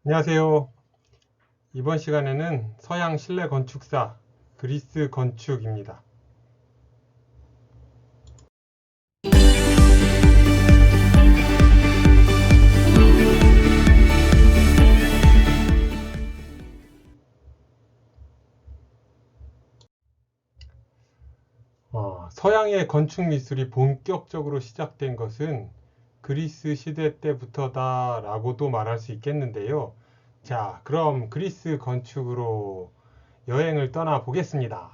안녕하세요. 이번 시간에는 서양 실내 건축사 그리스 건축입니다. 서양의 건축 미술이 본격적으로 시작된 것은 그리스 시대 때부터다라고도 말할 수 있겠는데요. 자, 그럼 그리스 건축으로 여행을 떠나 보겠습니다.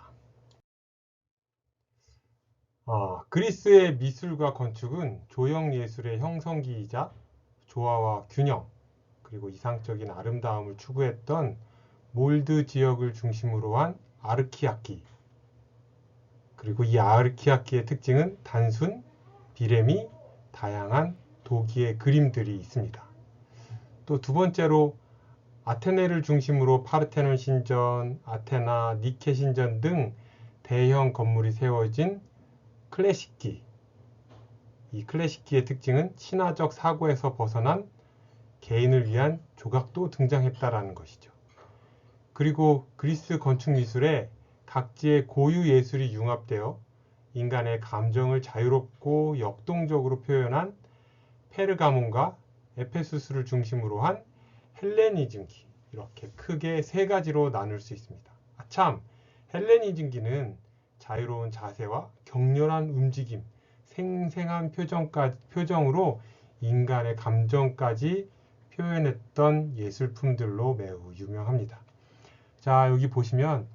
그리스의 미술과 건축은 조형 예술의 형성기이자 조화와 균형, 그리고 이상적인 아름다움을 추구했던 몰드 지역을 중심으로 한 아르키아키, 그리고 이 아르키아키의 특징은 단순, 비레미, 다양한 도기의 그림들이 있습니다. 또 두 번째로 아테네를 중심으로 파르테논 신전, 아테나, 니케 신전 등 대형 건물이 세워진 클래식기. 이 클래식기의 특징은 신화적 사고에서 벗어난 개인을 위한 조각도 등장했다라는 것이죠. 그리고 그리스 건축 미술에 각지의 고유 예술이 융합되어 인간의 감정을 자유롭고 역동적으로 표현한 페르가몬과 에페수스를 중심으로 한 헬레니즘기, 이렇게 크게 세 가지로 나눌 수 있습니다. 참, 헬레니즘기는 자유로운 자세와 격렬한 움직임, 생생한 표정으로 인간의 감정까지 표현했던 예술품들로 매우 유명합니다. 자, 여기 보시면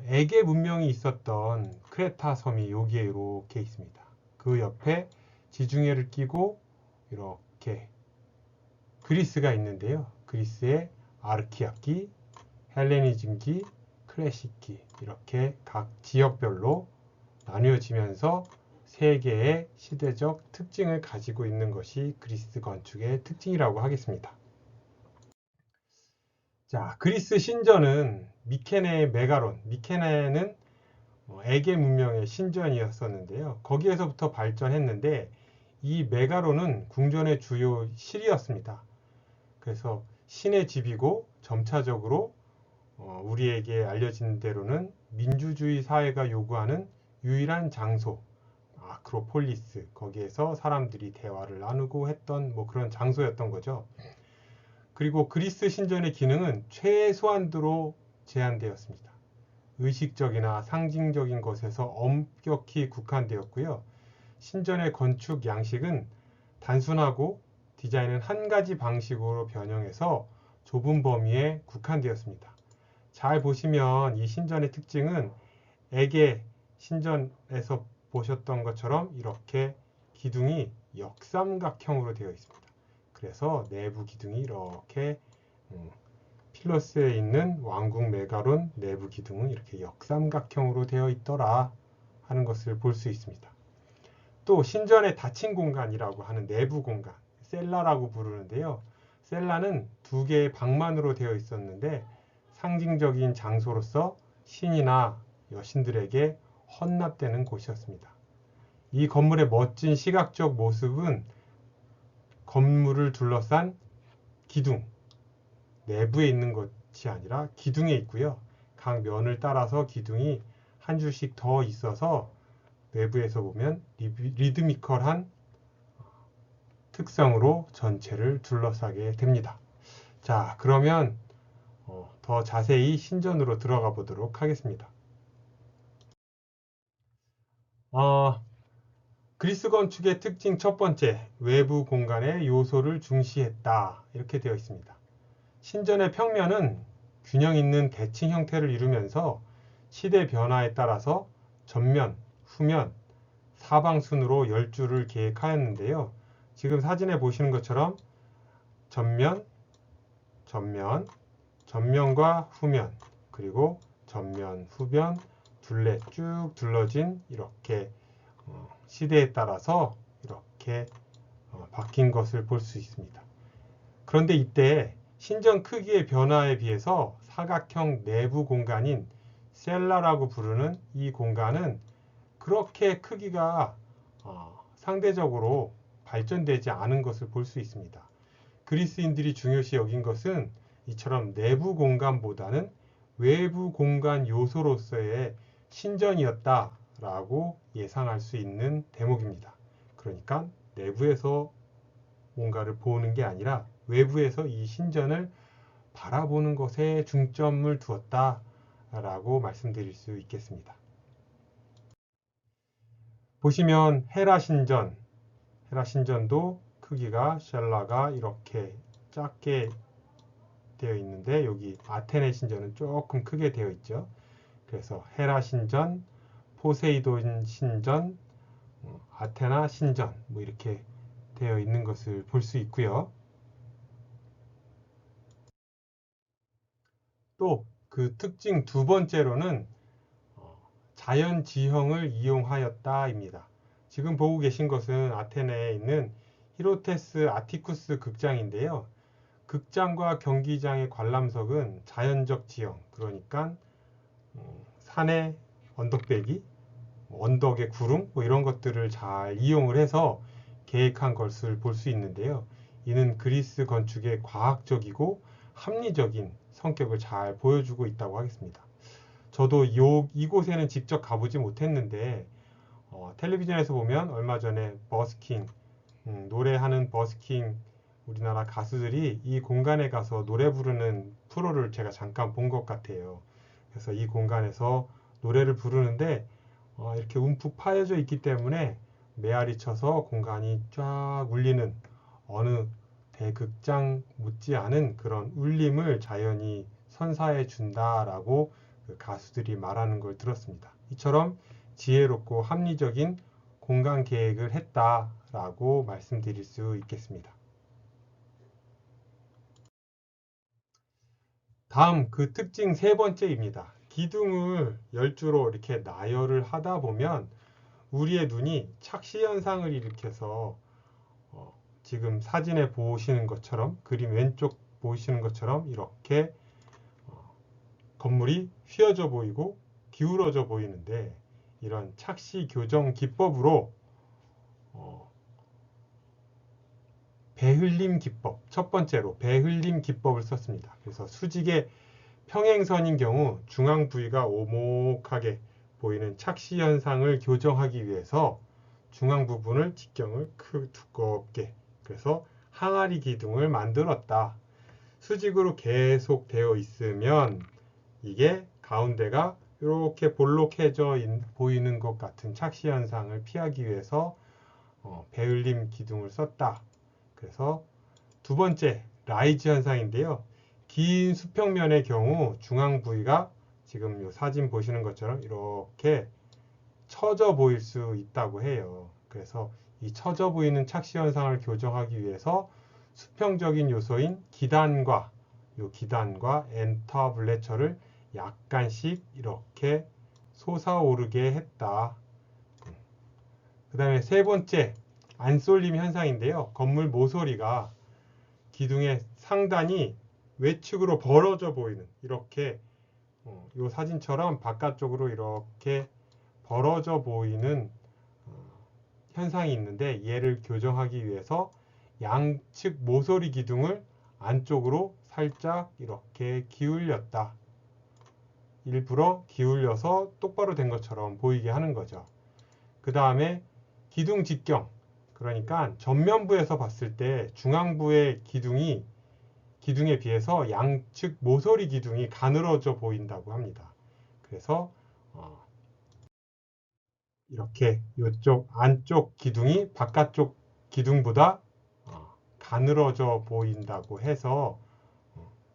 에게 문명이 있었던 크레타 섬이 여기에 이렇게 있습니다. 그 옆에 지중해를 끼고 이렇게 그리스가 있는데요. 그리스의 아르키아키, 헬레니즘기, 클래식기, 이렇게 각 지역별로 나뉘어지면서 세 개의 시대적 특징을 가지고 있는 것이 그리스 건축의 특징이라고 하겠습니다. 자, 그리스 신전은 미케네의 메가론, 미케네는 에게 문명의 신전이었었는데요. 거기에서부터 발전했는데 이 메가론은 궁전의 주요 실이었습니다. 그래서 신의 집이고 점차적으로 우리에게 알려진 대로는 민주주의 사회가 요구하는 유일한 장소, 아크로폴리스, 거기에서 사람들이 대화를 나누고 했던 그런 장소였던 거죠. 그리고 그리스 신전의 기능은 최소한도로 제한되었습니다. 의식적이나 상징적인 것에서 엄격히 국한되었고요. 신전의 건축 양식은 단순하고 디자인은 한 가지 방식으로 변형해서 좁은 범위에 국한되었습니다. 잘 보시면 이 신전의 특징은 에게 신전에서 보셨던 것처럼 이렇게 기둥이 역삼각형으로 되어 있습니다. 그래서 내부 기둥이 이렇게 필로스에 있는 왕궁 메가론 내부 기둥은 이렇게 역삼각형으로 되어 있더라 하는 것을 볼 수 있습니다. 또 신전의 닫힌 공간이라고 하는 내부 공간, 셀라라고 부르는데요. 셀라는 두 개의 방만으로 되어 있었는데 상징적인 장소로서 신이나 여신들에게 헌납되는 곳이었습니다. 이 건물의 멋진 시각적 모습은 건물을 둘러싼 기둥, 내부에 있는 것이 아니라 기둥에 있고요. 각 면을 따라서 기둥이 한 줄씩 더 있어서 외부에서 보면 리드미컬한 특성으로 전체를 둘러싸게 됩니다. 자, 그러면 더 자세히 신전으로 들어가 보도록 하겠습니다. 그리스 건축의 특징 첫 번째, 외부 공간의 요소를 중시했다. 이렇게 되어 있습니다. 신전의 평면은 균형 있는 대칭 형태를 이루면서 시대 변화에 따라서 전면, 후면, 사방순으로 10줄을 계획하였는데요. 지금 사진에 보시는 것처럼 전면, 전면, 전면과 후면, 그리고 전면, 후면, 둘레 쭉 둘러진 이렇게 시대에 따라서 이렇게 바뀐 것을 볼 수 있습니다. 그런데 이때 신전 크기의 변화에 비해서 사각형 내부 공간인 셀라라고 부르는 이 공간은 그렇게 크기가 상대적으로 발전되지 않은 것을 볼 수 있습니다. 그리스인들이 중요시 여긴 것은 이처럼 내부 공간보다는 외부 공간 요소로서의 신전이었다라고 예상할 수 있는 대목입니다. 그러니까 내부에서 뭔가를 보는 게 아니라 외부에서 이 신전을 바라보는 것에 중점을 두었다라고 말씀드릴 수 있겠습니다. 보시면 헤라 신전도 크기가 샬라가 이렇게 작게 되어 있는데 여기 아테네 신전은 조금 크게 되어 있죠. 그래서 헤라 신전, 포세이돈 신전, 아테나 신전 뭐 이렇게 되어 있는 것을 볼 수 있고요. 또 그 특징 두 번째로는 자연 지형을 이용하였다입니다. 지금 보고 계신 것은 아테네에 있는 히로테스 아티쿠스 극장인데요. 극장과 경기장의 관람석은 자연적 지형, 그러니까 산의 언덕배기, 언덕의 구름 뭐 이런 것들을 잘 이용을 해서 계획한 것을 볼 수 있는데요. 이는 그리스 건축의 과학적이고 합리적인 성격을 잘 보여주고 있다고 하겠습니다. 저도 이곳에는 직접 가보지 못했는데 텔레비전에서 보면 얼마 전에 버스킹, 노래하는 버스킹 우리나라 가수들이 이 공간에 가서 노래 부르는 프로를 제가 잠깐 본 것 같아요. 그래서 이 공간에서 노래를 부르는데 이렇게 움푹 파여져 있기 때문에 메아리 쳐서 공간이 쫙 울리는 어느 대극장 못지않은 그런 울림을 자연이 선사해 준다라고 그 가수들이 말하는 걸 들었습니다. 이처럼 지혜롭고 합리적인 공간 계획을 했다라고 말씀드릴 수 있겠습니다. 다음 그 특징 세 번째입니다. 기둥을 열주로 이렇게 나열을 하다 보면 우리의 눈이 착시 현상을 일으켜서 지금 사진에 보시는 것처럼 그림 왼쪽 보시는 것처럼 이렇게 건물이 휘어져 보이고 기울어져 보이는데 이런 착시 교정 기법으로 배흘림 기법, 첫 번째로 배흘림 기법을 썼습니다. 그래서 수직의 평행선인 경우 중앙 부위가 오목하게 보이는 착시 현상을 교정하기 위해서 중앙 부분을 직경을 두껍게 그래서 항아리 기둥을 만들었다. 수직으로 계속 되어 있으면 이게 가운데가 이렇게 볼록해져 보이는 것 같은 착시 현상을 피하기 위해서 배을림 기둥을 썼다. 그래서 두 번째 라이즈 현상인데요. 긴 수평면의 경우 중앙 부위가 지금 이 사진 보시는 것처럼 이렇게 처져 보일 수 있다고 해요. 그래서 이 처져 보이는 착시 현상을 교정하기 위해서 수평적인 요소인 기단과 엔터블레처를 약간씩 이렇게 솟아오르게 했다. 그 다음에 세 번째 안쏠림 현상인데요. 건물 모서리가 기둥의 상단이 외측으로 벌어져 보이는 이렇게 이 사진처럼 바깥쪽으로 이렇게 벌어져 보이는 현상이 있는데 얘를 교정하기 위해서 양측 모서리 기둥을 안쪽으로 살짝 이렇게 기울였다. 일부러 기울여서 똑바로 된 것처럼 보이게 하는 거죠. 그 다음에 기둥 직경, 그러니까 전면부에서 봤을 때 중앙부의 기둥에 비해서 양측 모서리 기둥이 가늘어져 보인다고 합니다. 그래서 이렇게 이쪽 안쪽 기둥이 바깥쪽 기둥보다 가늘어져 보인다고 해서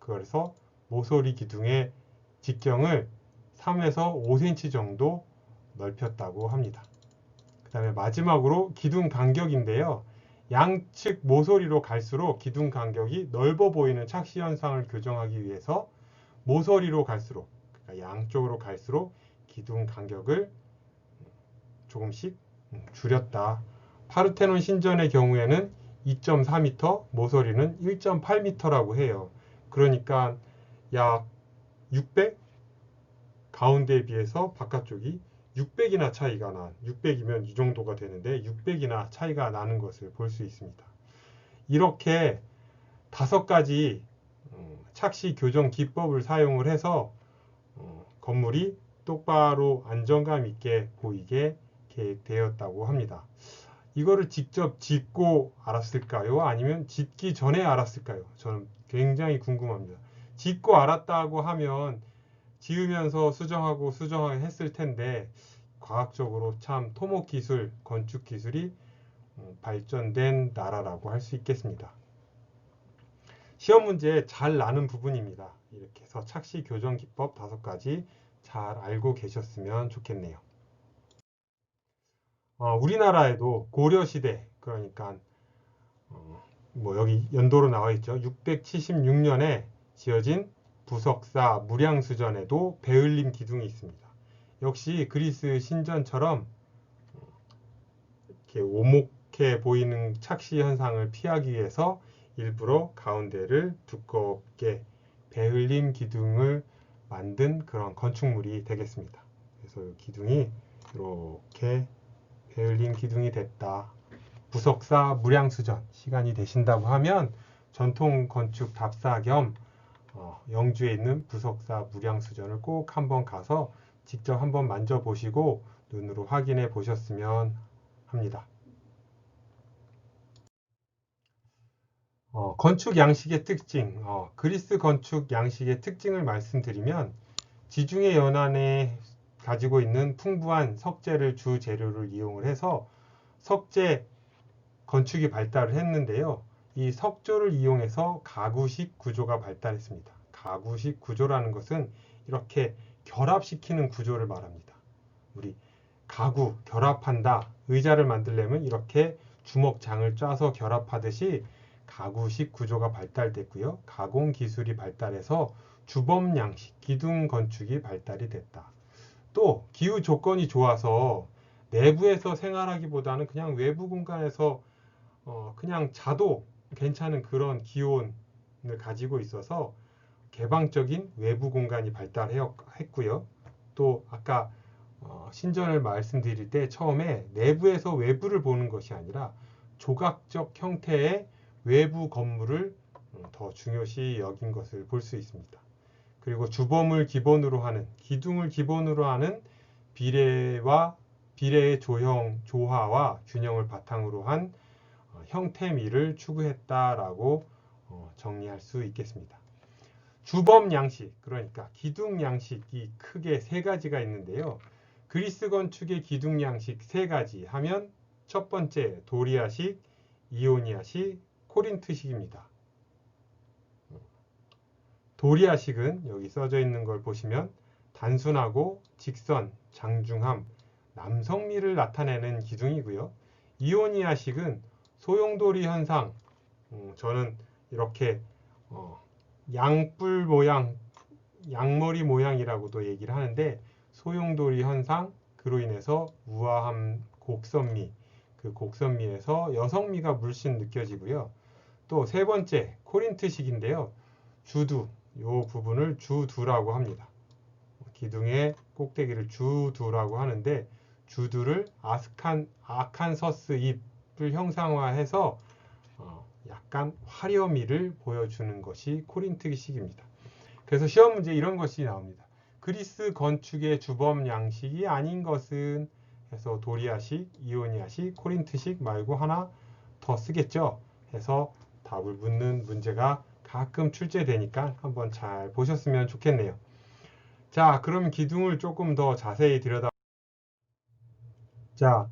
그래서 모서리 기둥의 직경을 3에서 5cm 정도 넓혔다고 합니다. 그 다음에 마지막으로 기둥 간격인데요. 양측 모서리로 갈수록 기둥 간격이 넓어 보이는 착시 현상을 교정하기 위해서 모서리로 갈수록 그러니까 양쪽으로 갈수록 기둥 간격을 조금씩 줄였다. 파르테논 신전의 경우에는 2.4m, 모서리는 1.8m라고 해요. 그러니까 약 600? 가운데에 비해서 바깥쪽이 600이나 차이가 600이면 이 정도가 되는데 600이나 차이가 나는 것을 볼 수 있습니다. 이렇게 5가지 착시 교정 기법을 사용을 해서 건물이 똑바로 안정감 있게 보이게 계획되었다고 합니다. 이거를 직접 짓고 알았을까요? 아니면 짓기 전에 알았을까요? 저는 굉장히 궁금합니다. 짓고 알았다고 하면 지으면서 수정하고 했을 텐데 과학적으로 참 토목기술, 건축기술이 발전된 나라라고 할 수 있겠습니다. 시험 문제에 잘 나는 부분입니다. 이렇게 해서 착시 교정 기법 5가지 잘 알고 계셨으면 좋겠네요. 우리나라에도 고려시대, 그러니까 여기 연도로 나와 있죠. 676년에 지어진 부석사 무량수전에도 베을림 기둥이 있습니다. 역시 그리스 신전처럼 이렇게 오목해 보이는 착시 현상을 피하기 위해서 일부러 가운데를 두껍게 베을림 기둥을 만든 그런 건축물이 되겠습니다. 그래서 이 기둥이 이렇게 베을림 기둥이 됐다. 부석사 무량수전 시간이 되신다고 하면 전통 건축 답사 겸 영주에 있는 부석사 무량수전을 꼭 한번 가서 직접 한번 만져보시고 눈으로 확인해 보셨으면 합니다. 건축 양식의 특징, 그리스 건축 양식의 특징을 말씀드리면 지중해 연안에 가지고 있는 풍부한 석재를 주 재료를 이용을 해서 석재 건축이 발달을 했는데요. 이 석조를 이용해서 가구식 구조가 발달했습니다. 가구식 구조라는 것은 이렇게 결합시키는 구조를 말합니다. 우리 가구, 결합한다. 의자를 만들려면 이렇게 주먹장을 짜서 결합하듯이 가구식 구조가 발달됐고요. 가공 기술이 발달해서 주범 양식, 기둥 건축이 발달이 됐다. 또 기후 조건이 좋아서 내부에서 생활하기보다는 그냥 외부 공간에서 그냥 자도 괜찮은 그런 기온을 가지고 있어서 개방적인 외부 공간이 발달했고요. 또 아까 신전을 말씀드릴 때 처음에 내부에서 외부를 보는 것이 아니라 조각적 형태의 외부 건물을 더 중요시 여긴 것을 볼 수 있습니다. 그리고 주범을 기본으로 하는, 기둥을 기본으로 하는 비례의 조화와 균형을 바탕으로 한 형태미를 추구했다라고 정리할 수 있겠습니다. 주범 양식, 그러니까 기둥 양식이 크게 3가지가 있는데요. 그리스 건축의 기둥 양식 3가지 하면 첫 번째 도리아식, 이오니아식, 코린트식입니다. 도리아식은 여기 써져 있는 걸 보시면 단순하고 직선, 장중함, 남성미를 나타내는 기둥이고요. 이오니아식은 소용돌이 현상, 저는 이렇게 양뿔 모양, 양머리 모양이라고도 얘기를 하는데 소용돌이 현상, 그로 인해서 우아함, 곡선미, 그 곡선미에서 여성미가 물씬 느껴지고요. 또 3번째 코린트식인데요. 주두, 이 부분을 주두라고 합니다. 기둥의 꼭대기를 주두라고 하는데 주두를 아칸서스 잎을 형상화해서 약간 화려미를 보여주는 것이 코린트식입니다. 그래서 시험 문제에 이런 것이 나옵니다. 그리스 건축의 주범 양식이 아닌 것은 해서 도리아식, 이오니아식, 코린트식 말고 하나 더 쓰겠죠. 해서 답을 묻는 문제가 가끔 출제되니까 한번 잘 보셨으면 좋겠네요. 자, 그럼 기둥을 조금 더 자세히 자,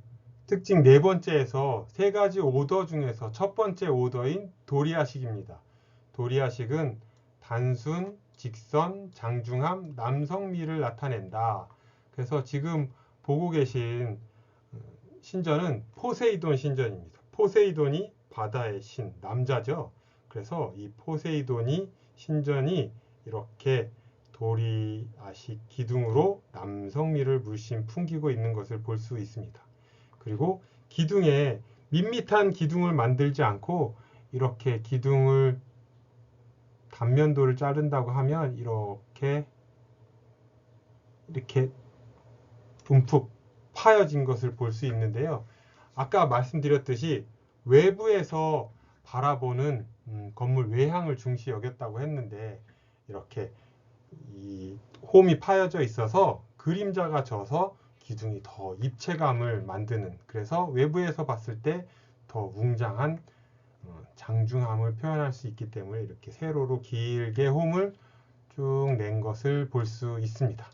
특징 4번째에서 3가지 오더 중에서 첫 번째 오더인 도리아식입니다. 도리아식은 단순, 직선, 장중함, 남성미를 나타낸다. 그래서 지금 보고 계신 신전은 포세이돈 신전입니다. 포세이돈이 바다의 신, 남자죠. 그래서 이 포세이돈이 신전이 이렇게 도리아식 기둥으로 남성미를 물씬 풍기고 있는 것을 볼 수 있습니다. 그리고 기둥에 밋밋한 기둥을 만들지 않고 이렇게 기둥을 단면도를 자른다고 하면 이렇게 움푹 파여진 것을 볼 수 있는데요. 아까 말씀드렸듯이 외부에서 바라보는 건물 외향을 중시 여겼다고 했는데 이렇게 이 홈이 파여져 있어서 그림자가 져서 기둥이 더 입체감을 만드는, 그래서 외부에서 봤을 때 더 웅장한 장중함을 표현할 수 있기 때문에 이렇게 세로로 길게 홈을 쭉 낸 것을 볼 수 있습니다.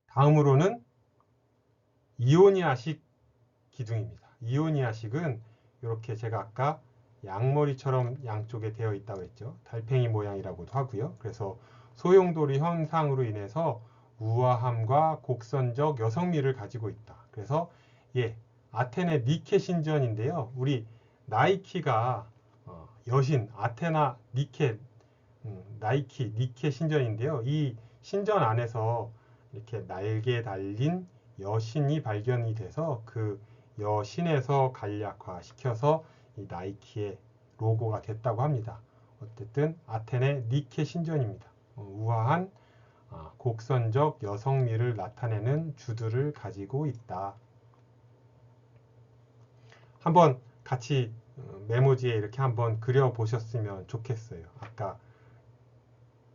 다음으로는 이오니아식 기둥입니다. 이오니아식은 이렇게 제가 아까 양머리처럼 양쪽에 되어 있다고 했죠. 달팽이 모양이라고도 하고요. 그래서 소용돌이 현상으로 인해서 우아함과 곡선적 여성미를 가지고 있다. 그래서 아테네 니케 신전인데요. 우리 나이키가 여신 아테나 니케, 나이키 니케 신전인데요. 이 신전 안에서 이렇게 날개 달린 여신이 발견이 돼서 그 여신에서 간략화시켜서 이 나이키의 로고가 됐다고 합니다. 어쨌든 아테네 니케 신전입니다. 우아한 곡선적 여성미를 나타내는 주들을 가지고 있다. 한번 같이 메모지에 이렇게 한번 그려보셨으면 좋겠어요. 아까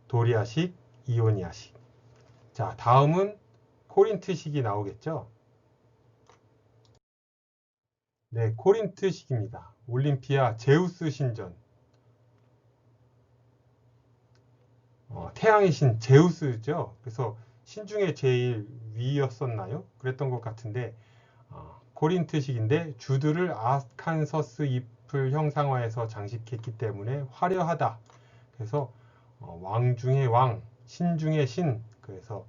도리아식, 이오니아식. 자, 다음은 코린트식이 나오겠죠? 네, 코린트식입니다. 올림피아 제우스 신전. 태양의 신 제우스죠. 그래서 신 중에 제일 위였었나요? 그랬던 것 같은데 코린트식인데 주들을 아칸서스 잎을 형상화해서 장식했기 때문에 화려하다. 그래서 왕 중의 왕, 신 중의 신. 그래서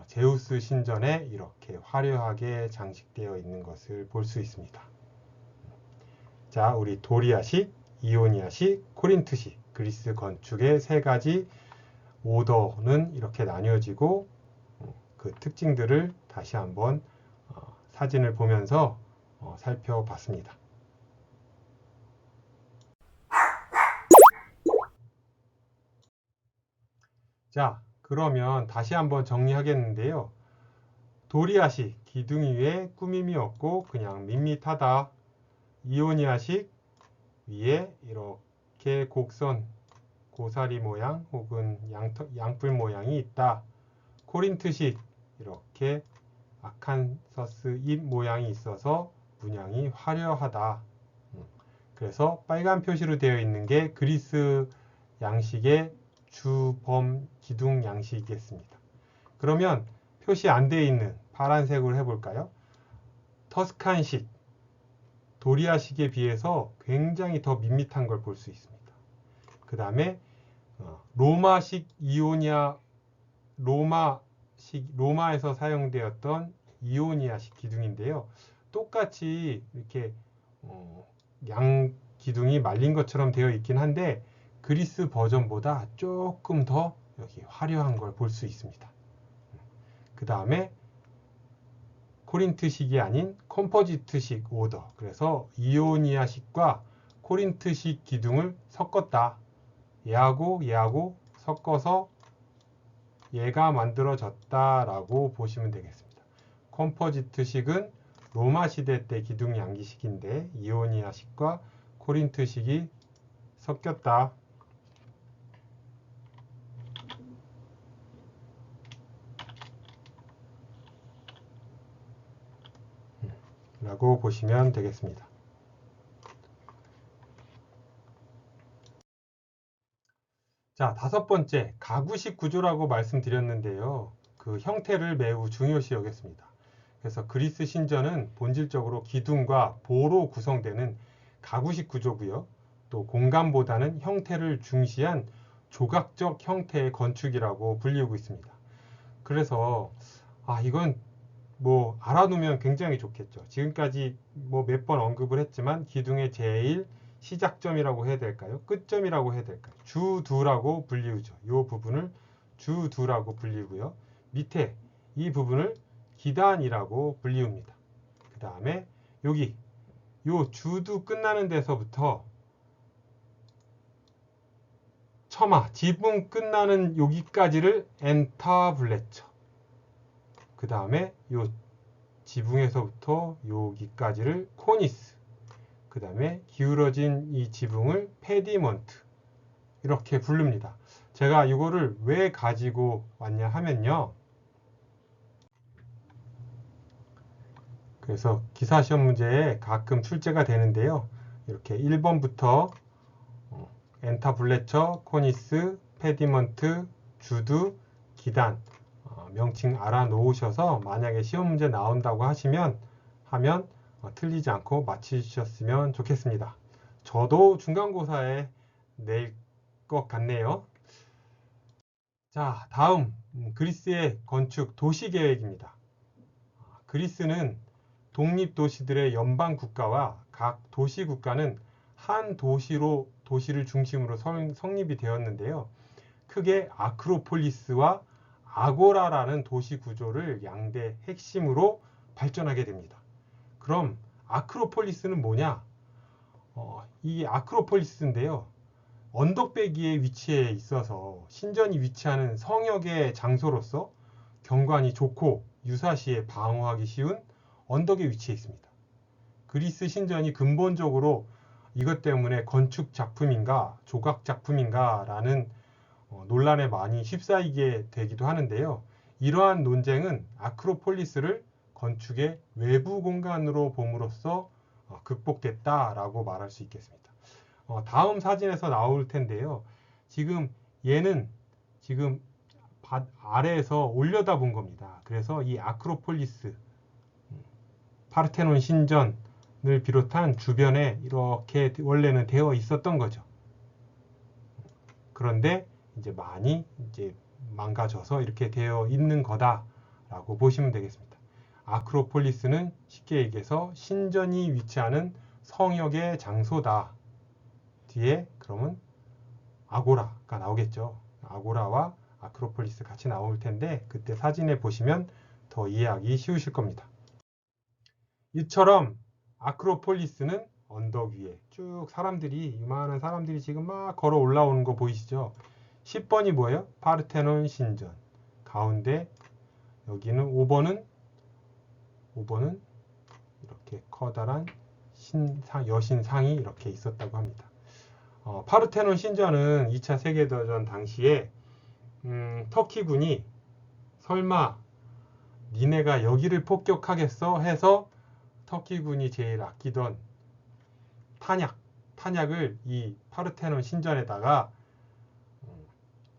제우스 신전에 이렇게 화려하게 장식되어 있는 것을 볼 수 있습니다. 자, 우리 도리아식, 이오니아식, 코린트식, 그리스 건축의 세 가지 오더는 이렇게 나뉘어지고 그 특징들을 다시 한번 사진을 보면서 살펴봤습니다. 자, 그러면 다시 한번 정리하겠는데요. 도리아식, 기둥 위에 꾸밈이 없고 그냥 밋밋하다. 이오니아식, 위에 이렇게 곡선, 고사리 모양 혹은 양뿔 모양이 있다. 코린트식, 이렇게 아칸서스 잎 모양이 있어서 문양이 화려하다. 그래서 빨간 표시로 되어 있는 게 그리스 양식의 주범 기둥 양식이겠습니다. 그러면 표시 안 되어 있는 파란색으로 해볼까요? 터스칸식, 도리아식에 비해서 굉장히 더 밋밋한 걸 볼 수 있습니다. 그 다음에 로마식 이오니아, 로마에서 사용되었던 이오니아식 기둥인데요. 똑같이 이렇게 양 기둥이 말린 것처럼 되어 있긴 한데 그리스 버전보다 조금 더 여기 화려한 걸 볼 수 있습니다. 그 다음에 코린트식이 아닌 컴포지트식 오더, 그래서 이오니아식과 코린트식 기둥을 섞었다. 얘하고 섞어서 얘가 만들어졌다라고 보시면 되겠습니다. 컴포지트식은 로마 시대 때 기둥 양기식인데 이오니아식과 코린트식이 섞였다. 라고 보시면 되겠습니다. 자, 다섯 번째, 가구식 구조라고 말씀드렸는데요. 그 형태를 매우 중요시 여겼습니다. 그래서 그리스 신전은 본질적으로 기둥과 보로 구성되는 가구식 구조고요. 또 공간보다는 형태를 중시한 조각적 형태의 건축이라고 불리우고 있습니다. 그래서 이건 뭐 알아두면 굉장히 좋겠죠. 지금까지 뭐 몇 번 언급을 했지만 기둥의 제일 시작점이라고 해야 될까요? 끝점이라고 해야 될까요? 주두라고 불리우죠. 이 부분을 주두라고 불리고요. 밑에 이 부분을 기단이라고 불리웁니다. 그 다음에 여기 요 주두 끝나는 데서부터 처마, 지붕 끝나는 여기까지를 엔타블레처. 그 다음에 요 지붕에서부터 여기까지를 코니스. 그 다음에 기울어진 이 지붕을 페디먼트 이렇게 부릅니다. 제가 이거를 왜 가지고 왔냐 하면요. 그래서 기사시험 문제에 가끔 출제가 되는데요. 이렇게 1번부터 엔타블레처, 코니스, 페디먼트, 주드, 기단 명칭 알아놓으셔서 만약에 시험 문제 나온다고 하면 틀리지 않고 맞히셨으면 좋겠습니다. 저도 중간고사에 낼 것 같네요. 자, 다음 그리스의 건축 도시계획입니다. 그리스는 독립도시들의 연방국가와 각 도시국가는 한 도시를 중심으로 성립이 되었는데요. 크게 아크로폴리스와 아고라라는 도시 구조를 양대 핵심으로 발전하게 됩니다. 그럼 아크로폴리스는 뭐냐? 이 아크로폴리스인데요. 언덕배기에 위치해 있어서 신전이 위치하는 성역의 장소로서 경관이 좋고 유사시에 방어하기 쉬운 언덕에 위치해 있습니다. 그리스 신전이 근본적으로 이것 때문에 건축 작품인가 조각 작품인가 라는 논란에 많이 휩싸이게 되기도 하는데요. 이러한 논쟁은 아크로폴리스를 건축의 외부 공간으로 봄으로써 극복됐다라고 말할 수 있겠습니다. 다음 사진에서 나올 텐데요. 얘는 지금 아래에서 올려다 본 겁니다. 그래서 이 아크로폴리스, 파르테논 신전을 비롯한 주변에 이렇게 원래는 되어 있었던 거죠. 그런데 이제 많이 망가져서 이렇게 되어 있는 거다라고 보시면 되겠습니다. 아크로폴리스는 쉽게 얘기해서 신전이 위치하는 성역의 장소다. 뒤에 그러면 아고라가 나오겠죠. 아고라와 아크로폴리스 같이 나올 텐데 그때 사진에 보시면 더 이해하기 쉬우실 겁니다. 이처럼 아크로폴리스는 언덕 위에 쭉 이만한 사람들이 지금 막 걸어 올라오는 거 보이시죠? 10번이 뭐예요? 파르테논 신전. 가운데 여기는 5번은 이렇게 커다란 여신상이 이렇게 있었다고 합니다. 파르테논 신전은 2차 세계대전 당시에 터키군이 설마 니네가 여기를 폭격하겠어 해서 터키군이 제일 아끼던 탄약을 이 파르테논 신전에다가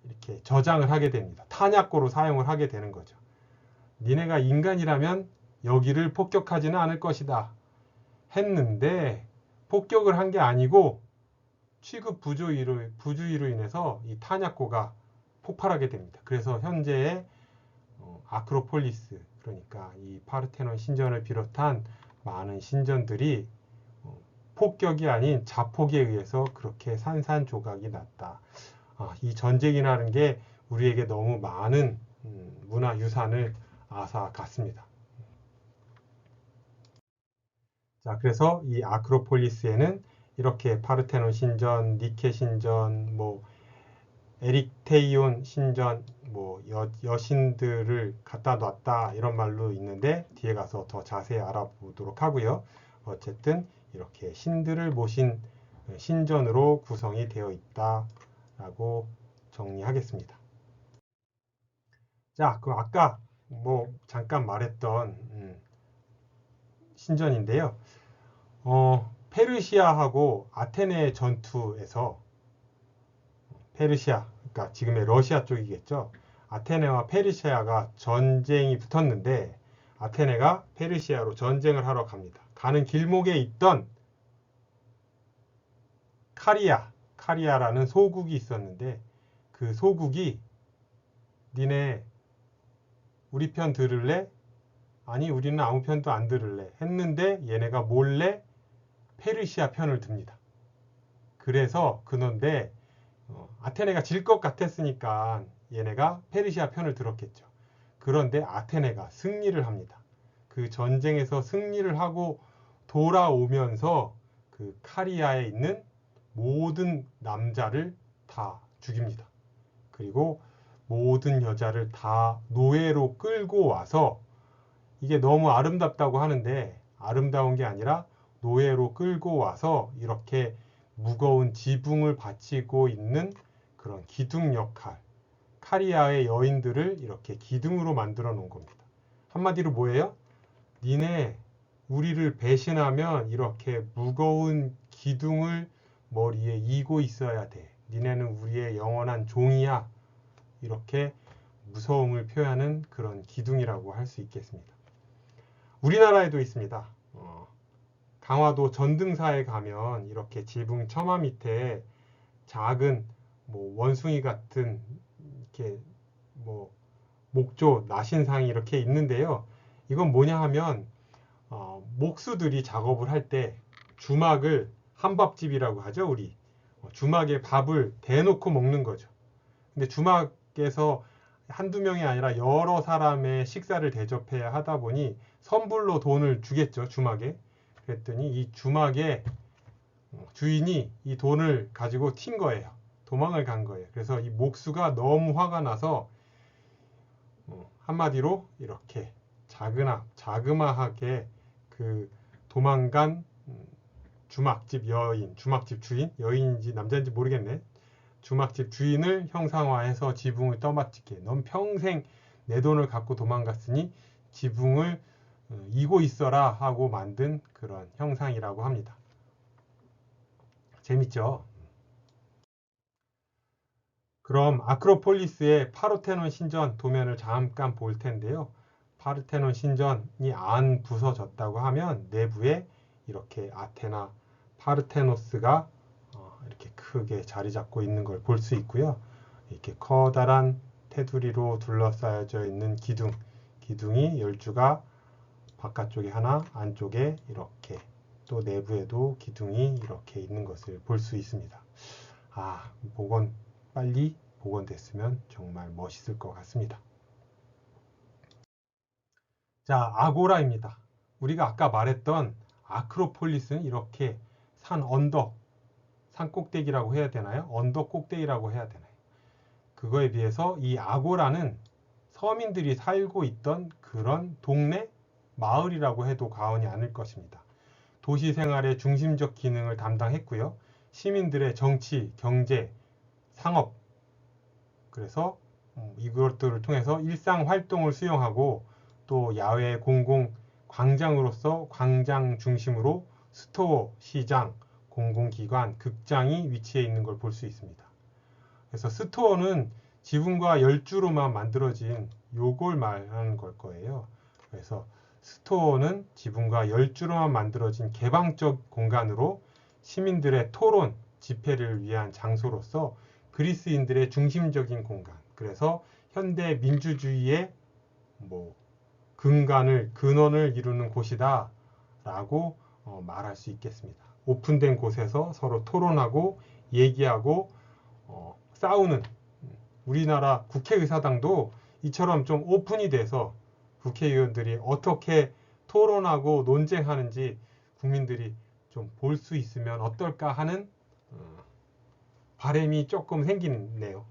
이렇게 저장을 하게 됩니다. 탄약고로 사용을 하게 되는 거죠. 니네가 인간이라면 여기를 폭격하지는 않을 것이다 했는데 폭격을 한 게 아니고 취급 부주의로 인해서 이 탄약고가 폭발하게 됩니다. 그래서 현재의 아크로폴리스, 그러니까 이 파르테논 신전을 비롯한 많은 신전들이 폭격이 아닌 자폭에 의해서 그렇게 산산조각이 났다. 이 전쟁이라는 게 우리에게 너무 많은 문화유산을 앗아갔습니다. 자, 그래서 이 아크로폴리스에는 이렇게 파르테논 신전, 니케 신전, 에릭테이온 신전, 여신들을 갖다 놨다 이런 말로 있는데 뒤에 가서 더 자세히 알아보도록 하고요. 어쨌든 이렇게 신들을 모신 신전으로 구성이 되어 있다라고 정리하겠습니다. 자, 그럼 아까 잠깐 말했던 신전인데요. 페르시아하고 아테네 전투에서 페르시아, 그러니까 지금의 러시아 쪽이겠죠. 아테네와 페르시아가 전쟁이 붙었는데 아테네가 페르시아로 전쟁을 하러 갑니다. 가는 길목에 있던 카리아라는 소국이 있었는데 그 소국이 니네 우리 편 들을래? 아니 우리는 아무 편도 안 들을래 했는데 얘네가 몰래 페르시아 편을 듭니다. 그래서 그런데 아테네가 질 것 같았으니까 얘네가 페르시아 편을 들었겠죠. 그런데 아테네가 승리를 합니다. 그 전쟁에서 승리를 하고 돌아오면서 그 카리아에 있는 모든 남자를 다 죽입니다. 그리고 모든 여자를 다 노예로 끌고 와서 이게 너무 아름답다고 하는데 아름다운 게 아니라 노예로 끌고 와서 이렇게 무거운 지붕을 받치고 있는 그런 기둥 역할, 카리아의 여인들을 이렇게 기둥으로 만들어 놓은 겁니다. 한마디로 뭐예요? 니네 우리를 배신하면 이렇게 무거운 기둥을 머리에 이고 있어야 돼. 니네는 우리의 영원한 종이야. 이렇게 무서움을 표하는 그런 기둥이라고 할 수 있겠습니다. 우리나라에도 있습니다. 강화도 전등사에 가면 이렇게 지붕 처마 밑에 작은 원숭이 같은 이렇게 목조, 나신상이 이렇게 있는데요. 이건 뭐냐 하면 목수들이 작업을 할 때 주막을 한밥집이라고 하죠, 우리. 주막에 밥을 대놓고 먹는 거죠. 근데 주막에서 한두 명이 아니라 여러 사람의 식사를 대접해야 하다 보니 선불로 돈을 주겠죠, 주막에. 그랬더니 이 주막의 주인이 이 돈을 가지고 튄 거예요. 도망을 간 거예요. 그래서 이 목수가 너무 화가 나서 한마디로 이렇게 자그마하게 그 도망간 주막집 여인, 주막집 주인, 여인인지 남자인지 모르겠네. 주막집 주인을 형상화해서 지붕을 떠받치게. 넌 평생 내 돈을 갖고 도망갔으니 지붕을 이고 있어라 하고 만든 그런 형상이라고 합니다. 재밌죠? 그럼 아크로폴리스의 파르테논 신전 도면을 잠깐 볼 텐데요. 파르테논 신전이 안 부서졌다고 하면 내부에 이렇게 아테나 파르테노스가 이렇게 크게 자리 잡고 있는 걸 볼 수 있고요. 이렇게 커다란 테두리로 둘러싸여져 있는 기둥이 10주가 바깥쪽에 하나, 안쪽에 이렇게 또 내부에도 기둥이 이렇게 있는 것을 볼 수 있습니다. 빨리 복원됐으면 정말 멋있을 것 같습니다. 자, 아고라입니다. 우리가 아까 말했던 아크로폴리스는 이렇게 산 꼭대기라고 해야 되나요? 언덕 꼭대기라고 해야 되나요? 그거에 비해서 이 아고라는 서민들이 살고 있던 그런 동네, 마을이라고 해도 과언이 아닐 것입니다. 도시 생활의 중심적 기능을 담당했고요. 시민들의 정치, 경제, 상업, 그래서 이것들을 통해서 일상 활동을 수용하고 또 야외 공공 광장으로서 광장 중심으로 스토어, 시장, 공공기관, 극장이 위치해 있는 걸 볼 수 있습니다. 그래서 스토어는 지붕과 열주로만 만들어진 요걸 말하는 걸 거예요. 그래서 스토어는 지붕과 열주로만 만들어진 개방적 공간으로 시민들의 토론, 집회를 위한 장소로서 그리스인들의 중심적인 공간. 그래서 현대 민주주의의 근원을 이루는 곳이다 라고 말할 수 있겠습니다. 오픈된 곳에서 서로 토론하고 얘기하고 싸우는, 우리나라 국회의사당도 이처럼 좀 오픈이 돼서 국회의원들이 어떻게 토론하고 논쟁하는지 국민들이 좀 볼 수 있으면 어떨까 하는 바람이 조금 생기네요.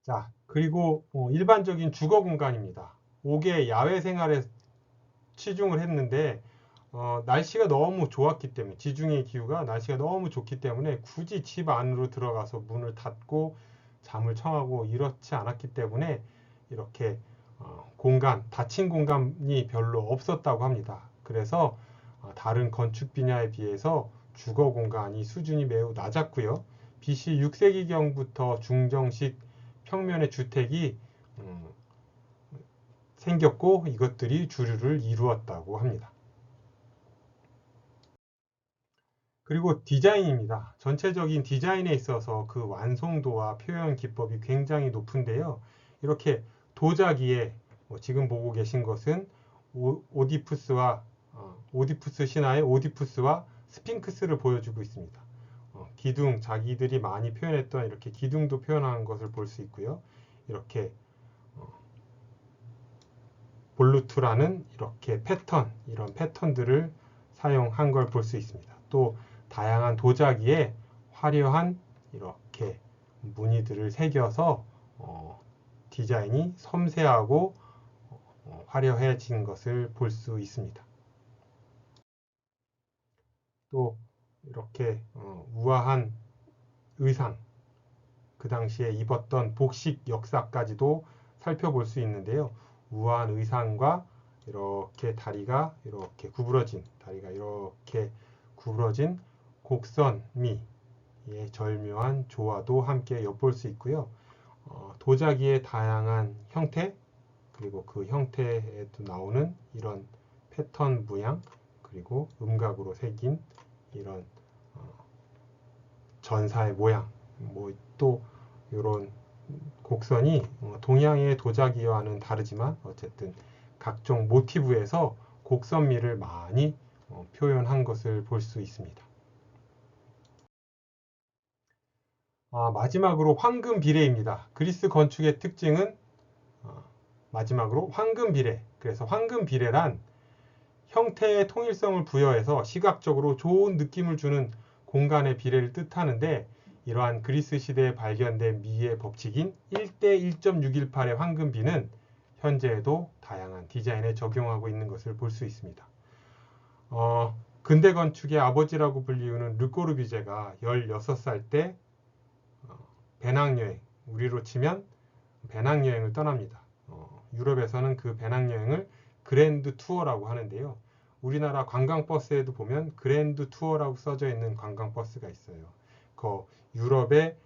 자, 그리고 일반적인 주거 공간입니다. 5개 야외 생활에 치중을 했는데 날씨가 너무 좋았기 때문에, 지중해 기후가 날씨가 너무 좋기 때문에 굳이 집 안으로 들어가서 문을 닫고 잠을 청하고 이렇지 않았기 때문에 이렇게 닫힌 공간이 별로 없었다고 합니다. 그래서 다른 건축 분야에 비해서 주거 공간이 수준이 매우 낮았고요. BC 6세기경부터 중정식 평면의 주택이 생겼고 이것들이 주류를 이루었다고 합니다. 그리고 디자인입니다. 전체적인 디자인에 있어서 그 완성도와 표현 기법이 굉장히 높은데요. 이렇게 도자기에 지금 보고 계신 것은 오디푸스 신화의 오디푸스와 스핑크스를 보여주고 있습니다. 기둥, 자기들이 많이 표현했던 이렇게 기둥도 표현하는 것을 볼 수 있고요. 이렇게 볼루트라는 이렇게 이런 패턴들을 사용한 걸 볼 수 있습니다. 또 다양한 도자기에 화려한 이렇게 무늬들을 새겨서 디자인이 섬세하고 화려해진 것을 볼 수 있습니다. 또 이렇게 우아한 의상, 그 당시에 입었던 복식 역사까지도 살펴볼 수 있는데요. 우아한 의상과 이렇게 다리가 이렇게 구부러진, 곡선미의 절묘한 조화도 함께 엿볼 수 있고요. 도자기의 다양한 형태, 그리고 그 형태에도 나오는 이런 패턴 모양, 그리고 음각으로 새긴 이런 전사의 모양, 또 이런 곡선이 동양의 도자기와는 다르지만 어쨌든 각종 모티브에서 곡선미를 많이 표현한 것을 볼 수 있습니다. 마지막으로 황금 비례입니다. 그리스 건축의 특징은 마지막으로 황금 비례. 그래서 황금 비례란 형태의 통일성을 부여해서 시각적으로 좋은 느낌을 주는 공간의 비례를 뜻하는데, 이러한 그리스 시대에 발견된 미의 법칙인 1대 1.618의 황금비는 현재에도 다양한 디자인에 적용하고 있는 것을 볼 수 있습니다. 근대 건축의 아버지라고 불리우는 르꼬르비제가 16살 때 배낭여행, 우리로 치면 배낭여행을 떠납니다. 유럽에서는 그 배낭여행을 그랜드 투어라고 하는데요. 우리나라 관광버스에도 보면 그랜드 투어라고 써져 있는 관광버스가 있어요. 유럽의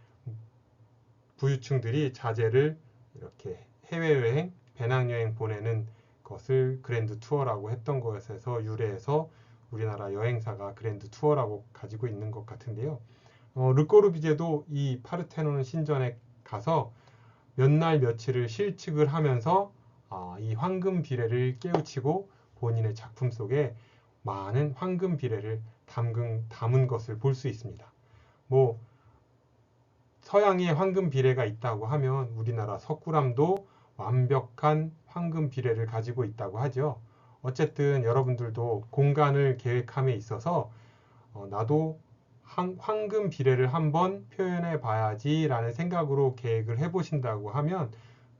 부유층들이 자재를 이렇게 해외여행, 배낭여행 보내는 것을 그랜드 투어라고 했던 것에서 유래해서 우리나라 여행사가 그랜드 투어라고 가지고 있는 것 같은데요. 르꼬르비제도 이 파르테논 신전에 가서 몇 날 며칠을 실측을 하면서 이 황금 비례를 깨우치고 본인의 작품 속에 많은 황금 비례를 담은 것을 볼 수 있습니다. 서양에 황금 비례가 있다고 하면 우리나라 석굴암도 완벽한 황금 비례를 가지고 있다고 하죠. 어쨌든 여러분들도 공간을 계획함에 있어서 나도 황금 비례를 한번 표현해 봐야지 라는 생각으로 계획을 해보신다고 하면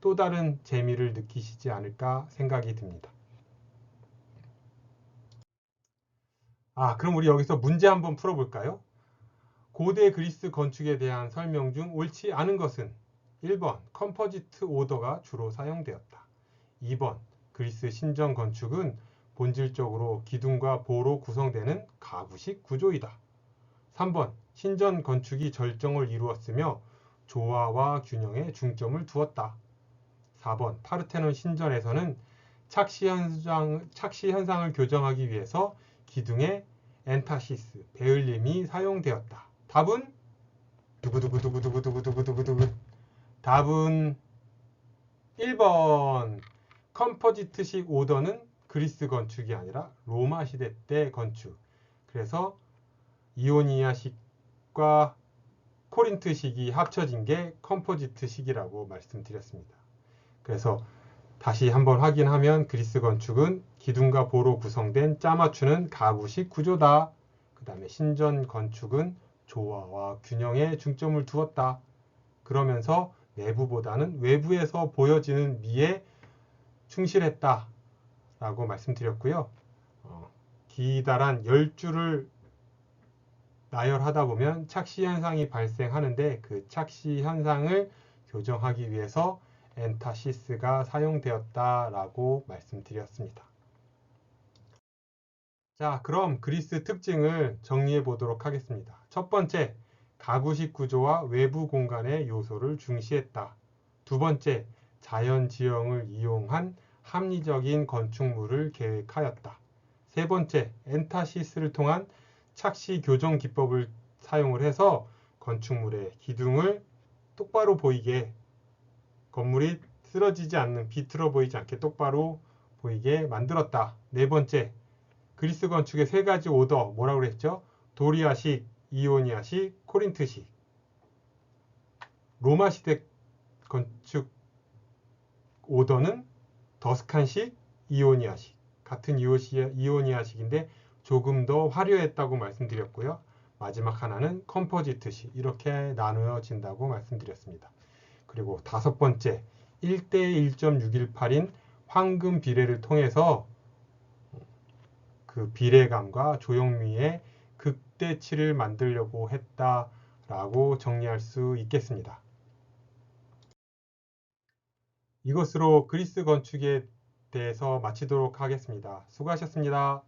또 다른 재미를 느끼시지 않을까 생각이 듭니다. 그럼 우리 여기서 문제 한번 풀어볼까요? 고대 그리스 건축에 대한 설명 중 옳지 않은 것은 1번 컴포지트 오더가 주로 사용되었다. 2번 그리스 신전 건축은 본질적으로 기둥과 보로 구성되는 가구식 구조이다. 3번 신전 건축이 절정을 이루었으며 조화와 균형에 중점을 두었다. 4번 파르테논 신전에서는 착시 현상을 교정하기 위해서 기둥에 엔타시스, 베을림이 사용되었다. 답은 두구두구두구두구두구두구두구. 답은 1번. 컴포지트식 오더는 그리스 건축이 아니라 로마 시대 때 건축. 그래서 이오니아식과 코린트식이 합쳐진 게 컴포지트식이라고 말씀드렸습니다. 그래서 다시 한번 확인하면 그리스 건축은 기둥과 보로 구성된 짜맞추는 가구식 구조다. 그 다음에 신전 건축은 조화와 균형에 중점을 두었다. 그러면서 내부보다는 외부에서 보여지는 미에 충실했다 라고 말씀드렸고요. 기다란 10줄을 나열하다 보면 착시 현상이 발생하는데 그 착시 현상을 교정하기 위해서 엔타시스가 사용되었다라고 말씀드렸습니다. 자, 그럼 그리스 특징을 정리해 보도록 하겠습니다. 첫 번째, 가구식 구조와 외부 공간의 요소를 중시했다. 두 번째, 자연 지형을 이용한 합리적인 건축물을 계획하였다. 세 번째, 엔타시스를 통한 착시 교정 기법을 사용을 해서 건축물의 기둥을 똑바로 보이게, 건물이 쓰러지지 않는, 비틀어 보이지 않게 똑바로 보이게 만들었다. 네 번째, 그리스 건축의 세 가지 오더, 뭐라고 그랬죠? 도리아식, 이오니아식, 코린트식. 로마 시대 건축 오더는 더스칸식, 이오니아식. 같은 이오니아식인데 조금 더 화려했다고 말씀드렸고요. 마지막 하나는 컴포지트식. 이렇게 나누어진다고 말씀드렸습니다. 그리고 다섯 번째, 1대 1.618인 황금 비례를 통해서 그 비례감과 조형미의 극대치를 만들려고 했다라고 정리할 수 있겠습니다. 이것으로 그리스 건축에 대해서 마치도록 하겠습니다. 수고하셨습니다.